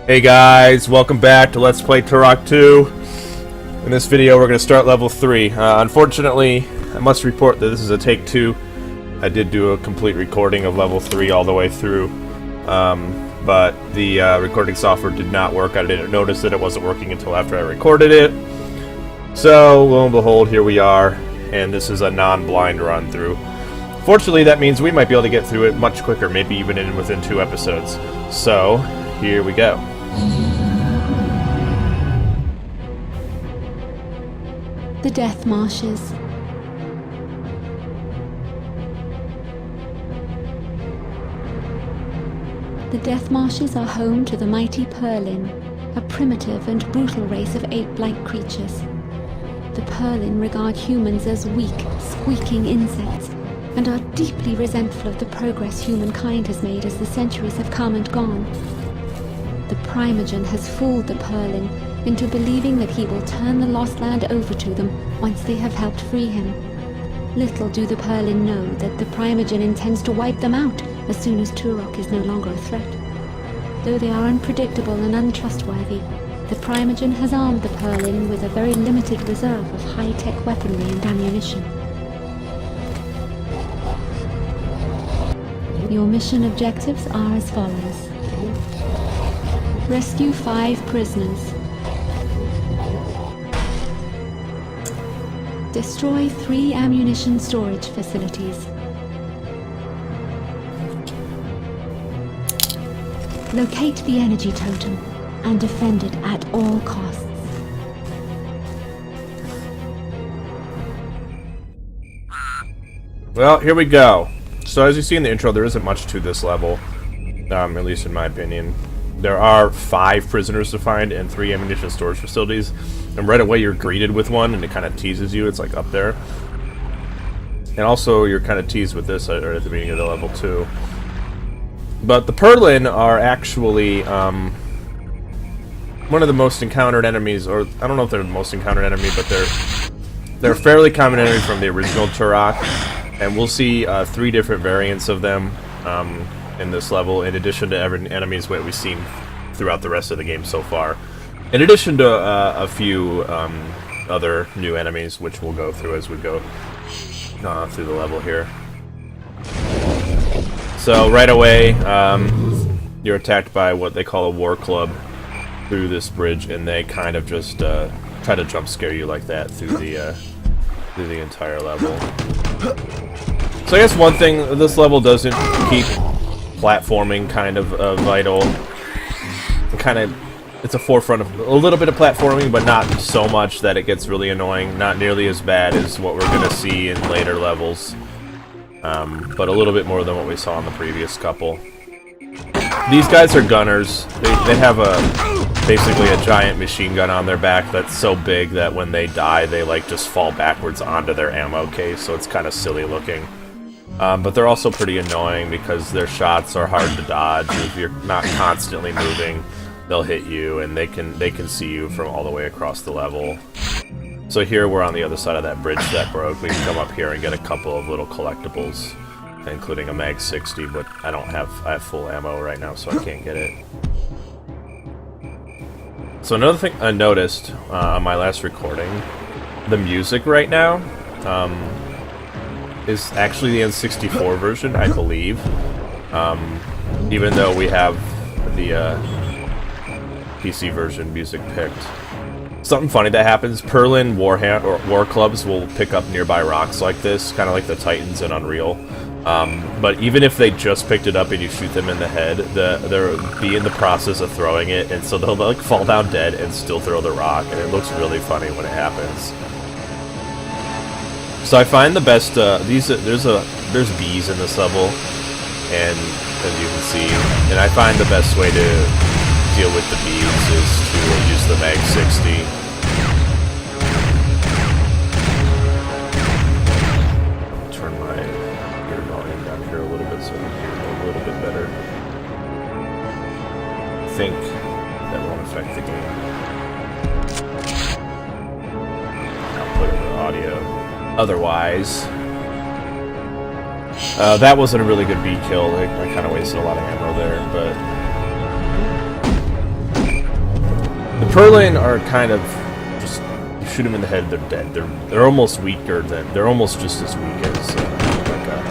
Hey guys, welcome back to Let's Play Turok 2. In this video we're going to start level 3. Unfortunately, I must report that this is a take 2. I did do a complete recording of level 3 all the way through, but the recording software did not work. I didn't notice that it wasn't working until after I recorded it. So, lo and behold, here we are, and this is a non-blind run through. Fortunately, that means we might be able to get through it much quicker, maybe even within 2 episodes. So, here we go. The Death Marshes. The Death Marshes are home to the mighty Purlin, a primitive and brutal race of ape-like creatures. The Purlin regard humans as weak, squeaking insects, and are deeply resentful of the progress humankind has made as the centuries have come and gone. The Primogen has fooled the Purlin into believing that he will turn the lost land over to them once they have helped free him. Little do the Purlin know that the Primogen intends to wipe them out as soon as Turok is no longer a threat. Though they are unpredictable and untrustworthy, the Primogen has armed the Purlin with a very limited reserve of high-tech weaponry and ammunition. Your mission objectives are as follows. Rescue 5 prisoners. Destroy 3 ammunition storage facilities. Locate the energy totem and defend it at all costs. Well, here we go. So as you see in the intro, there isn't much to this level, at least in my opinion. There are 5 prisoners to find and 3 ammunition storage facilities, and right away you're greeted with one, and it kind of teases you. It's like up there, and also you're kind of teased with this right at the beginning of the level too. But the Purlin are actually one of the most encountered enemies, or I don't know if they're the most encountered enemy, but they're a fairly common enemy from the original Turok, and we'll see 3 different variants of them in this level, in addition to every enemies that we've seen throughout the rest of the game so far. In addition to a few other new enemies, which we'll go through as we go through the level here. So right away, you're attacked by what they call a war club through this bridge, and they kind of just try to jump scare you like that through the entire level. So I guess one thing, this level doesn't keep platforming kind of vital. It's a forefront of a little bit of platforming, but not so much that it gets really annoying. Not nearly as bad as what we're going to see in later levels, but a little bit more than what we saw in the previous couple. These guys are gunners. They have basically a giant machine gun on their back that's so big that when they die, they like just fall backwards onto their ammo case, so it's kind of silly looking. But they're also pretty annoying because their shots are hard to dodge. If you're not constantly moving, they'll hit you, and they can see you from all the way across the level. So here we're on the other side of that bridge that broke. We can come up here and get a couple of little collectibles, including a Mag 60, but I have full ammo right now, so I can't get it. So another thing I noticed on my last recording, the music right now is actually the N64 version, I believe. Even though we have the PC version music picked. Something funny that happens, Purlin war clubs will pick up nearby rocks like this, kind of like the Titans in Unreal. But even if they just picked it up and you shoot them in the head, they'll be in the process of throwing it, and so they'll like fall down dead and still throw the rock, and it looks really funny when it happens. So I find the best, there's bees in this level, and as you can see, and I find the best way to deal with the bees is to use the Mag 60. Turn my ear volume down here a little bit so I can hear a little bit better. I think that won't affect the game. I'll put in the audio. Otherwise, that wasn't a really good bee kill. I kind of wasted a lot of ammo there, but Purlin are kind of just, you shoot them in the head, they're dead. They're almost weaker than, they're almost just as weak as like a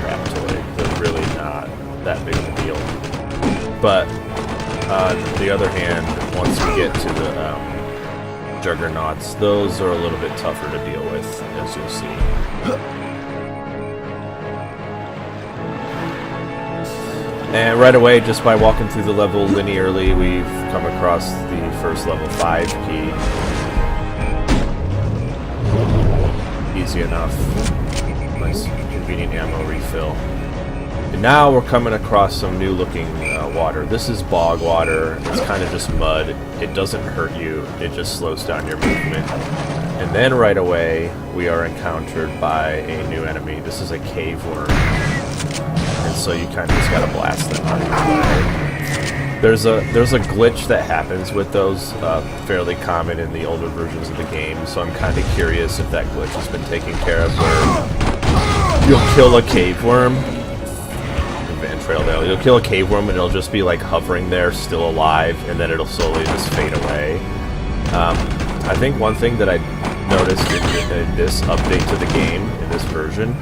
Raptoid. They're really not that big of a deal. But on the other hand, once we get to the Juggernauts, those are a little bit tougher to deal with, as you'll see. And right away, just by walking through the level linearly, we've come across the first level 5 key. Easy enough. Nice convenient ammo refill. And now we're coming across some new looking water. This is bog water. It's kind of just mud. It doesn't hurt you. It just slows down your movement. And then right away, we are encountered by a new enemy. This is a cave worm. And so you kind of just gotta blast them out of your way. There's a glitch that happens with those, fairly common in the older versions of the game, so I'm kind of curious if that glitch has been taken care of, where you'll kill a cave worm. You'll kill a cave worm and it'll just be like hovering there, still alive, and then it'll slowly just fade away. I think one thing that I noticed in this update to the game, in this version,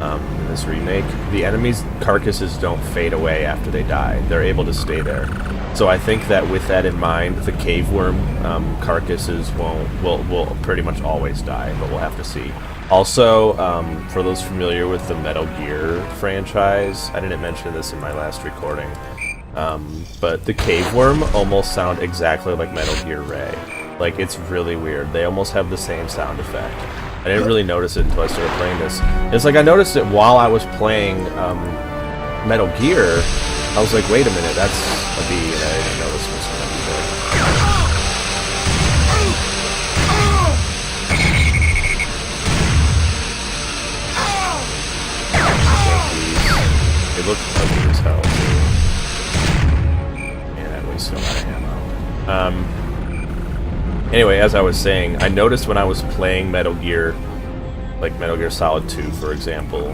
in this remake, the enemies' carcasses don't fade away after they die. They're able to stay there. So I think that with that in mind, the cave worm carcasses will pretty much always die, but we'll have to see. Also, for those familiar with the Metal Gear franchise, I didn't mention this in my last recording, but the cave worm almost sound exactly like Metal Gear Ray. Like, it's really weird. They almost have the same sound effect. I didn't really notice it until I started playing this. It's like I noticed it while I was playing Metal Gear. I was like, wait a minute, that's a B, and I didn't know this was going to be there. It looked ugly as hell, too. And that wasted a lot of ammo. Anyway, as I was saying, I noticed when I was playing Metal Gear, like Metal Gear Solid 2, for example,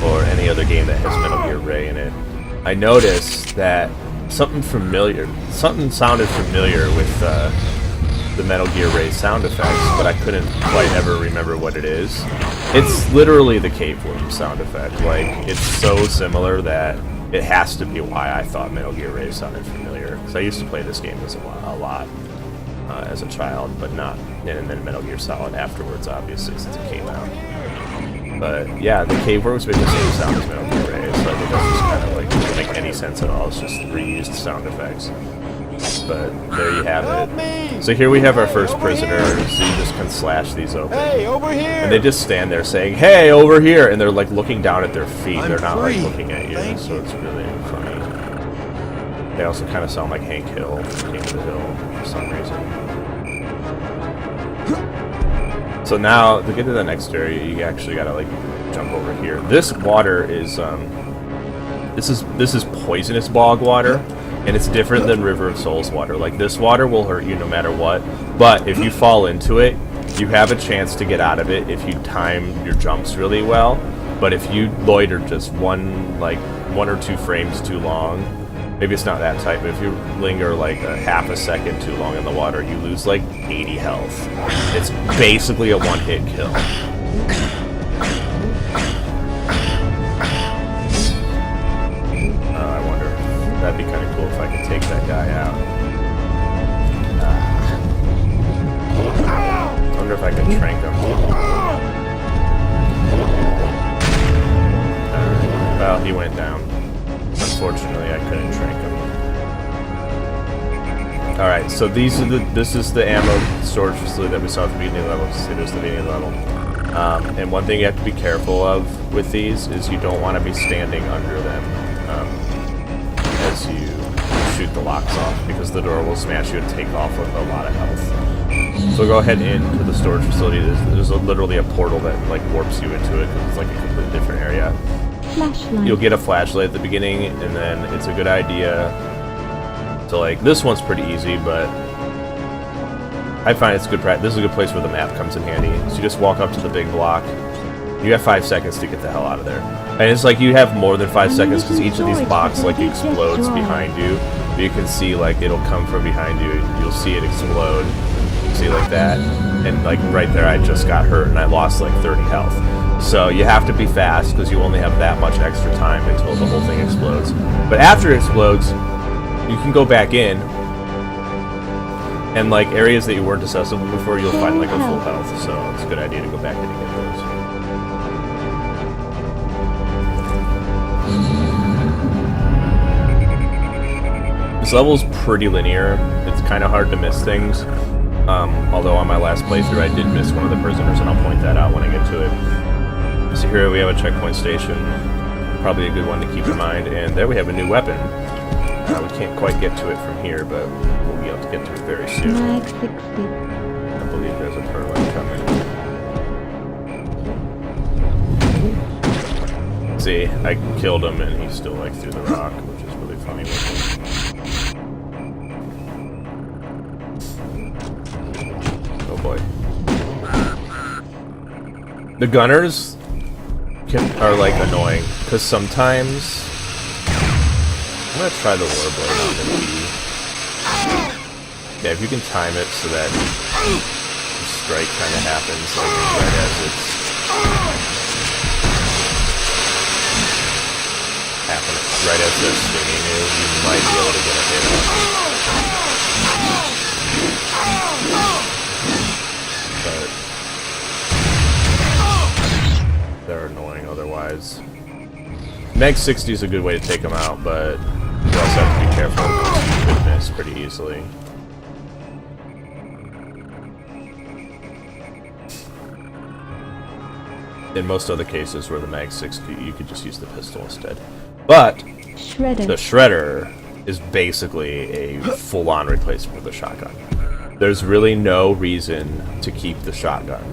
or any other game that has Metal Gear Ray in it, I noticed that something sounded familiar with the Metal Gear Ray sound effects, but I couldn't quite ever remember what it is. It's literally the cave worm sound effect. Like, it's so similar that it has to be why I thought Metal Gear Ray sounded familiar. Because I used to play this game a lot as a child, but not, and then Metal Gear Solid afterwards, obviously, since it came out. But yeah, the cave worms make the same sound as Metal Gear Ray, so I think that's just kind of like, doesn't make any sense at all. It's just reused sound effects. But there you have it. So here we have our first prisoner, so you just can slash these open. Hey, over here! And they just stand there saying, "Hey, over here!" And they're like looking down at their feet. They're not like looking at you, so it's really funny. They also kind of sound like Hank Hill, King of the Hill, for some reason. So now, to get to the next area, you actually gotta like jump over here. This water is this is poisonous bog water, and it's different than River of Souls water. Like, this water will hurt you no matter what, but if you fall into it, you have a chance to get out of it if you time your jumps really well. But if you loiter just one or two frames too long, maybe it's not that tight, but if you linger like a half a second too long in the water, you lose like 80 health. It's basically a one-hit kill. I wonder, that'd be kind of cool if I could take that guy out. I wonder if I can trank him. Well, he went down. Unfortunately, I couldn't trank him. Alright, so this is the ammo storage facility that we saw at the beginning of the level. See, there's the beginning of the level. And one thing you have to be careful of with these is you don't want to be standing under them as you shoot the locks off, because the door will smash you and take off with a lot of health. So go ahead into the storage facility. There's literally a portal that like warps you into it. It's like a completely different area. Flashlight. You'll get a flashlight at the beginning, and then it's a good idea to, like, this one's pretty easy, but I find it's good practice. This is a good place where the map comes in handy. So you just walk up to the big block, You have 5 seconds to get the hell out of there. And it's like you have more than 5 seconds because each of these blocks like explodes behind you. You can see like it'll come from behind you and you'll see it explode. See like that? And like right there I just got hurt and I lost like 30 health. So you have to be fast because you only have that much extra time until the whole thing explodes. But after it explodes, you can go back in and like areas that you weren't accessible before you'll find like a full health. So it's a good idea to go back in and get those. This level's pretty linear. It's kind of hard to miss things. Although on my last playthrough I did miss one of the prisoners, and I'll point that out when I get to it. So here we have a checkpoint station. Probably a good one to keep in mind. And there we have a new weapon. We can't quite get to it from here, but we'll be able to get to it very soon. I believe there's a Turok coming. See, I killed him and he still like threw the rock, which is really funny looking. Oh boy. The gunners are like annoying because sometimes I'm gonna try the warblade on the key. Yeah, if you can time it so that the strike kind of happens like right as it's happening, right as they're swinging you, you might be able to get a hit on it. But they're annoying otherwise. Meg 60 is a good way to take them out, but you also have to be careful because you could miss pretty easily. In most other cases where the Mag 60, you could just use the pistol instead. But the Shredder is basically a full-on replacement for the shotgun. There's really no reason to keep the shotgun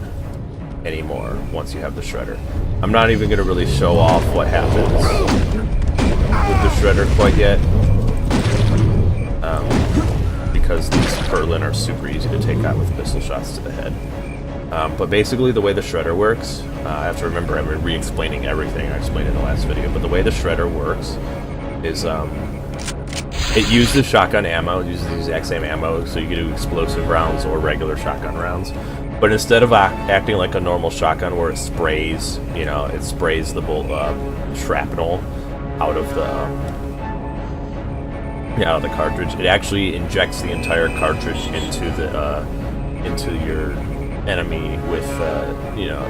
anymore once you have the Shredder. I'm not even going to really show off what happens with the Shredder quite yet, because these Perlin are super easy to take out with pistol shots to the head. But basically the way the Shredder works, I have to remember I'm re-explaining everything I explained in the last video, but the way the Shredder works is it uses shotgun ammo, it uses the exact same ammo, so you can do explosive rounds or regular shotgun rounds. But instead of acting like a normal shotgun where it sprays, you know, it sprays the shrapnel out of the cartridge, it actually injects the entire cartridge into your enemy with, you know,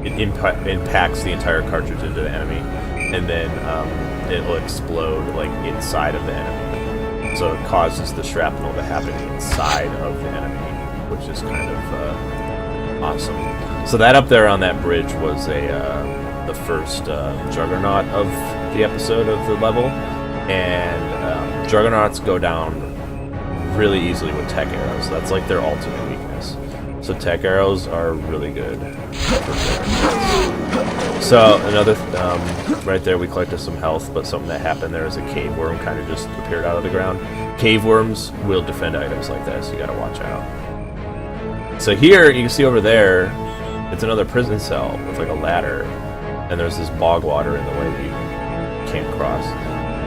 it impacts the entire cartridge into the enemy, and then it will explode like inside of the enemy. So it causes the shrapnel to happen inside of the enemy, which is kind of awesome. So that up there on that bridge was the first Juggernaut of the episode of the level, and Juggernauts go down really easily with tech arrows. That's like their ultimate weakness. So tech arrows are really good for Juggernauts. So another, right there we collected some health, but something that happened there is a cave worm kind of just appeared out of the ground. Cave worms will defend items like that, so you gotta watch out. So here, you can see over there, it's another prison cell with like a ladder, and there's this bog water in the way that you can't cross.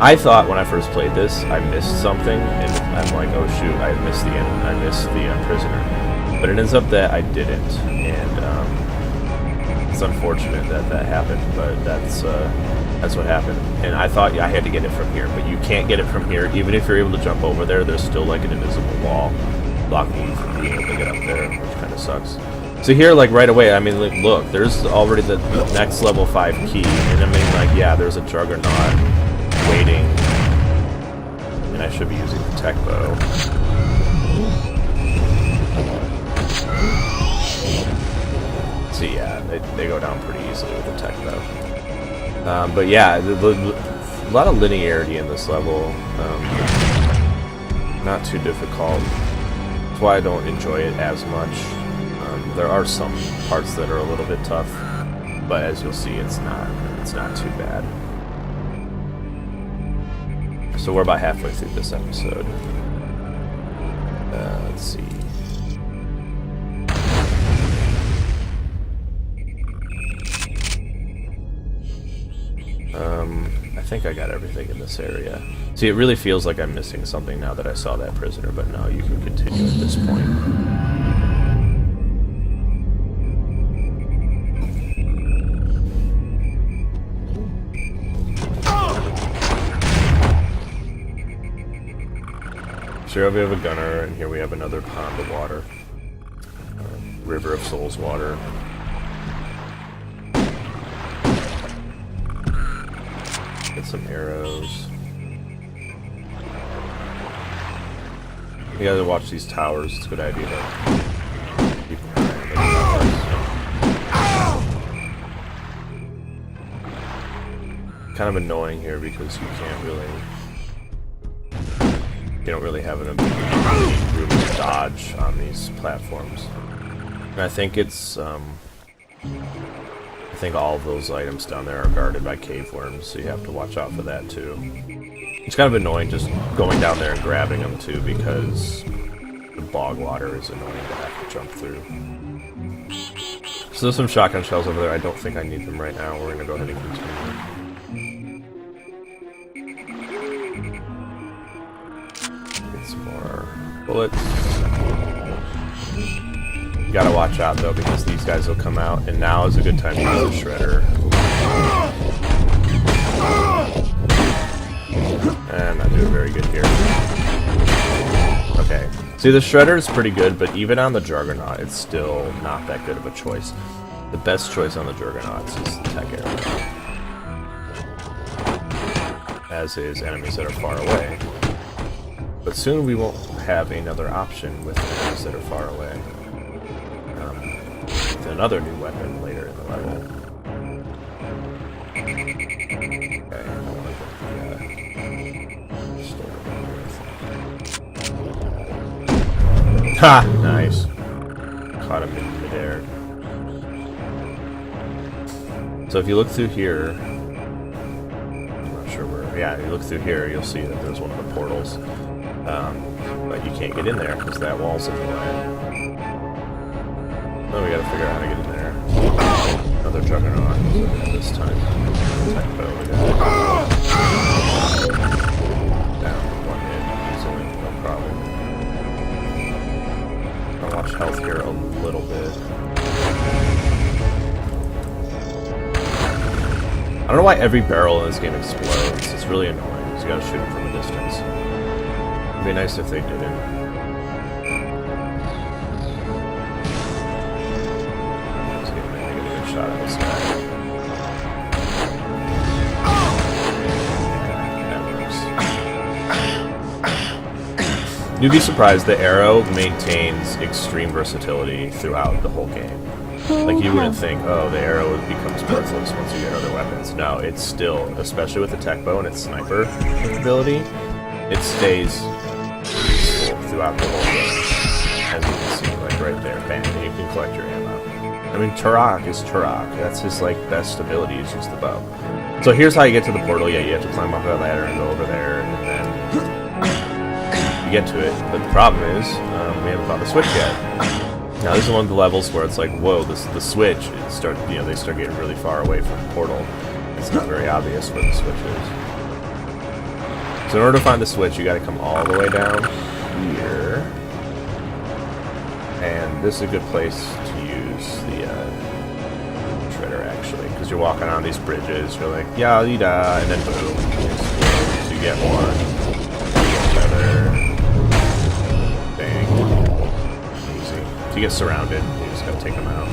I thought when I first played this, I missed something, and I'm like, oh shoot, I missed the prisoner. But it ends up that I didn't, and it's unfortunate that happened, but that's what happened. And I thought I had to get it from here, but you can't get it from here. Even if you're able to jump over there, there's still like an invisible wall blocking you from being able to get up there, which kind of sucks. So here, like right away, I mean, like, look, there's already the next level 5 key, and I mean, like, yeah, there's a Juggernaut waiting, and I should be using the tech bow. So yeah, they go down pretty easily with the tech bow. But yeah, a lot of linearity in this level. Not too difficult. That's why I don't enjoy it as much. There are some parts that are a little bit tough, but as you'll see, it's not too bad. So we're about halfway through this episode. Let's see. think I got everything in this area. See, it really feels like I'm missing something now that I saw that prisoner, but no, you can continue at this point. So here we have a gunner, and here we have another pond of water. River of Souls water. Get some arrows. You gotta watch these towers, it's a good idea to keep an eye on the towers. Kind of annoying here because you can't really... You don't really have an ability to dodge on these platforms. And I think it's, I think all of those items down there are guarded by cave worms, so you have to watch out for that too. It's kind of annoying just going down there and grabbing them too, because the bog water is annoying to have to jump through. So there's some shotgun shells over there. I don't think I need them right now. We're gonna go ahead and continue. Get some more bullets. You gotta watch out though, because these guys will come out, and now is a good time to use the shredder. And not doing very good here. Okay. See, the shredder is pretty good, but even on the Juggernaut, it's still not that good of a choice. The best choice on the Juggernauts is the tech arrow. As is enemies that are far away. But soon we won't have another option with enemies that are far away. With another new weapon later in the level. Okay, I don't want to ha! Nice. Caught him in midair. So if you look through here, I'm not sure where. Yeah, if you look through here, you'll see that there's one of the portals. But you can't get in there because that wall's in the way. Then we gotta figure out how to get in there. Another Juggernaut this time. Typo, we got down one hit easily, no problem. I'll watch health here a little bit. I don't know why every barrel in this game explodes. It's really annoying because you gotta shoot it from a distance. It'd be nice if they didn't. Shot at this guy. You'd be surprised, the arrow maintains extreme versatility throughout the whole game. Like, you wouldn't think, oh, the arrow becomes worthless once you get other weapons. No, it's still, especially with the tech bow and its sniper ability, it stays useful throughout the whole game. As you can see, like right there, bam, and you can collect your ammo. I mean, Turok is Turok. That's his, like, best ability is just the bow. So here's how you get to the portal. Yeah, you have to climb up that ladder and go over there, and then you get to it. But the problem is, we haven't found the switch yet. Now, this is one of the levels where it's like, whoa, the switch, they start getting really far away from the portal. It's not very obvious where the switch is. So in order to find the switch, you gotta come all the way down here. And this is a good place to use the shredder, actually, because you're walking on these bridges, you're like, yeah-dee-da, and then boom, so you get one, another, bang, easy. So you get surrounded, you just gotta take them out.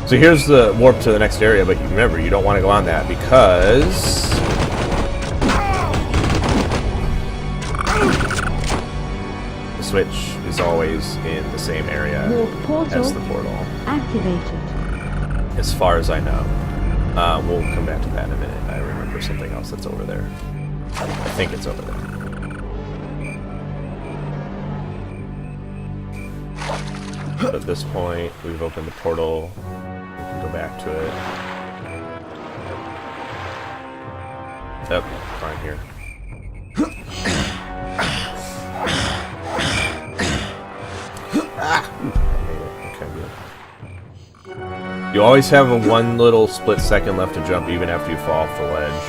So here's the warp to the next area, but remember, you don't want to go on that because the switch is always in the same area as the portal. Activated. As far as I know. We'll come back to that in a minute. I remember something else that's over there. I think it's over there. But at this point, we've opened the portal. We can go back to it. Yep, fine here. You always have a one little split second left to jump even after you fall off the ledge.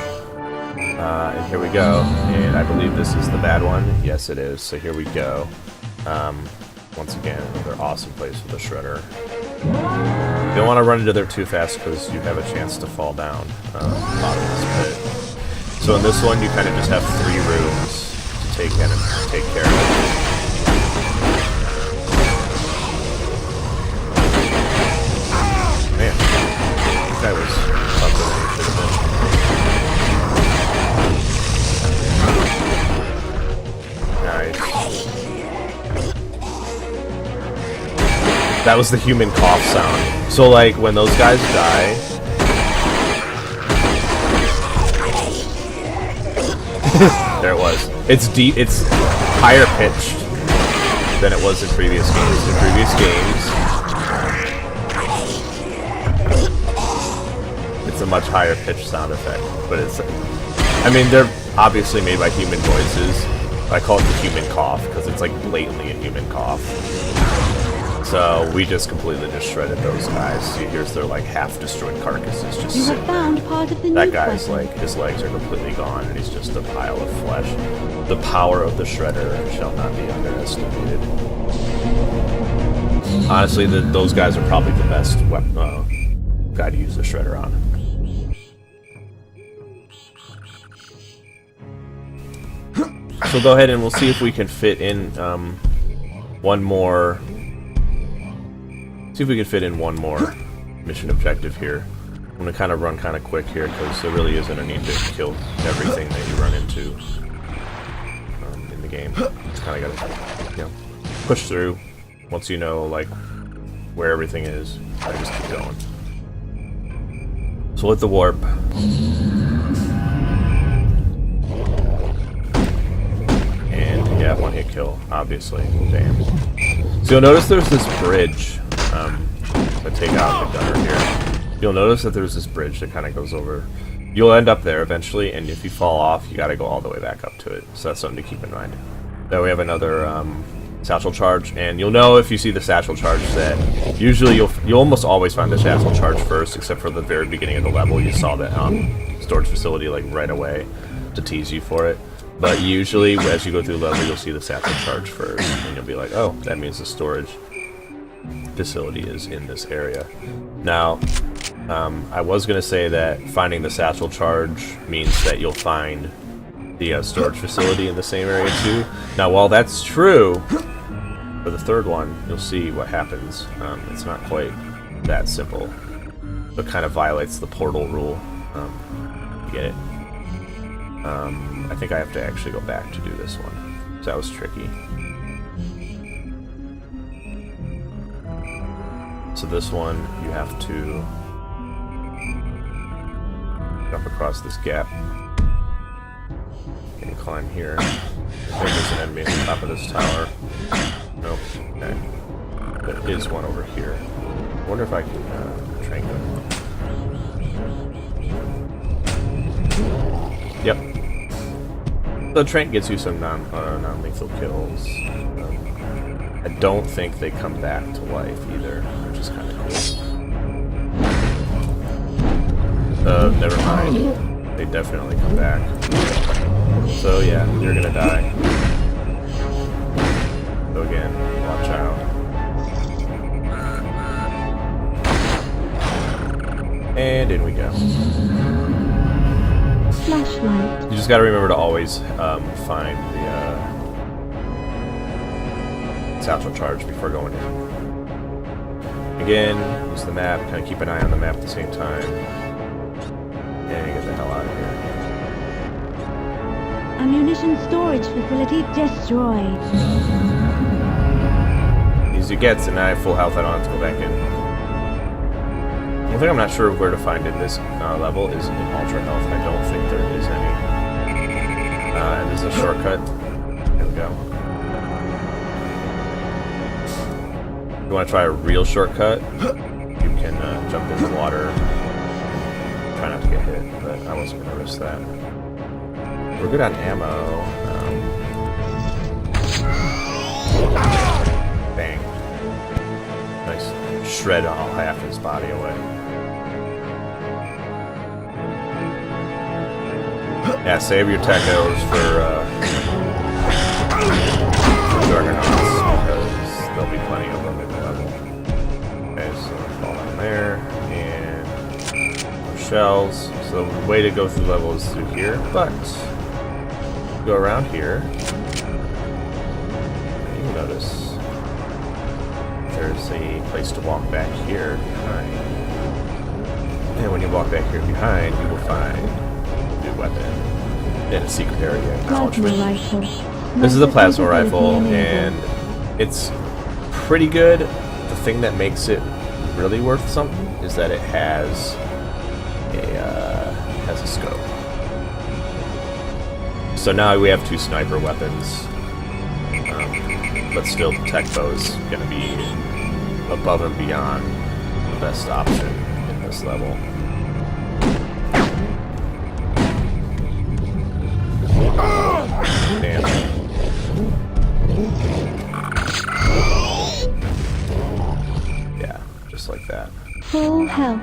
And here we go. And I believe this is the bad one. Yes, it is. So here we go. Once again, another awesome place with the shredder. You don't want to run into there too fast because you have a chance to fall down bottomless pit. So in this one, you kind of just have 3 rooms to take in and take care of it. Man, that guy was tougher than he should have been. Nice. That was the human cough sound. So like when those guys die, there it was. It's deep. It's higher pitched than it was in previous games. In previous games, it's a much higher pitched sound effect. But it's, I mean, they're obviously made by human voices. I call it the human cough because it's like blatantly a human cough. So we just completely just shredded those guys. See, here's their like half-destroyed carcasses just You have sitting found there. part of the That new guy's weapon. like, his legs are completely gone and he's just a pile of flesh. The power of the shredder shall not be underestimated. Honestly, those guys are probably the best guy to use the shredder on. So go ahead and we'll see if we can fit in one more. See if we can fit in one more mission objective here. I'm gonna kind of run kind of quick here because there really isn't a need to kill everything that you run into in the game. Just kind of gotta, you know, push through. Once you know like where everything is, I just keep going. So with the warp. Yeah, one hit kill, obviously. Damn. So you'll notice there's this bridge. If I take out the gunner here, you'll notice that there's this bridge that kind of goes over. You'll end up there eventually, and if you fall off, you got to go all the way back up to it. So that's something to keep in mind. Then we have another satchel charge, and you'll know if you see the satchel charge that usually you'll almost always find the satchel charge first, except for the very beginning of the level. You saw that storage facility like right away to tease you for it. But usually, as you go through the level, you'll see the satchel charge first, and you'll be like, oh, that means the storage facility is in this area. Now, I was going to say that finding the satchel charge means that you'll find the storage facility in the same area too. Now, while that's true, for the third one, you'll see what happens. It's not quite that simple. It kind of violates the portal rule. You get it? I think I have to actually go back to do this one. So that was tricky. So this one, you have to jump across this gap and climb here. I think there's an enemy at the top of this tower. Nope. Okay. There is one over here. I wonder if I can train him. Yep. The Trent gets you some non-lethal kills. I don't think they come back to life either, which is kind of cool. Never mind. They definitely come back. So yeah, you're gonna die. So again, watch out. And in we go. Flashlight. You just gotta remember to always find the satchel charge before going in. Again, use the map, kind of keep an eye on the map at the same time. And get the hell out of here. Ammunition storage facility destroyed. Easy gets, and now I have full health, I don't have to go back in. One thing I'm not sure of where to find in this level is in Ultra Health. I don't think there is any. And there's a shortcut. There we go. If you want to try a real shortcut, you can jump in the water. Try not to get hit, but I wasn't going to risk that. We're good on ammo. Bang. Nice. Shred all half his body away. Yeah, save your techos for Juggernauts, because there'll be plenty of them in the level. Okay, so fall down there, and more shells. So the way to go through the level is through here, but go around here. You notice there's a place to walk back here behind. And when you walk back here behind, you will find a new weapon in a secret area. Plasma rifle. This is the plasma rifle, and it's pretty good. The thing that makes it really worth something is that it has a scope. So now we have 2 sniper weapons, but still the tech bow is going to be above and beyond the best option in this level. Damn. Yeah, just like that. Full health.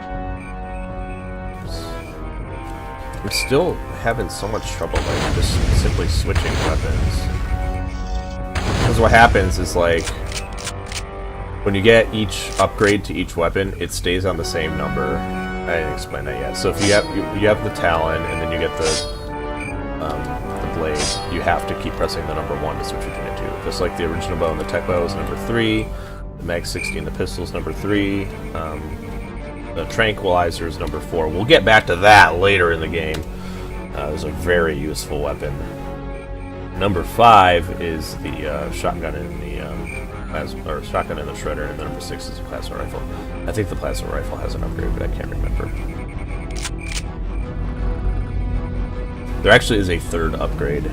I'm still having so much trouble like just simply switching weapons. Because what happens is like when you get each upgrade to each weapon, it stays on the same number. I didn't explain that yet. So if you have the Talon and then you get the blade, you have to keep pressing the number 1 to switch between the two. Just like the original bow and the tech bow is number 3, the Mag 60 and the pistol is number 3, the tranquilizer is number 4. We'll get back to that later in the game. It's a very useful weapon. Number 5 is the shotgun and the shotgun and the shredder, and the number 6 is the plasma rifle. I think the plasma rifle has an upgrade, but I can't remember. There actually is a 3rd upgrade,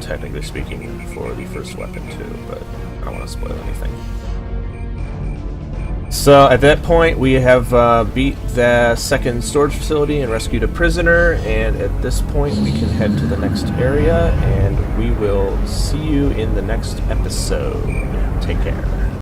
technically speaking, for the first weapon too, but I don't want to spoil anything. So at that point, we have beat the 2nd storage facility and rescued a prisoner, and at this point we can head to the next area, and we will see you in the next episode. Take care.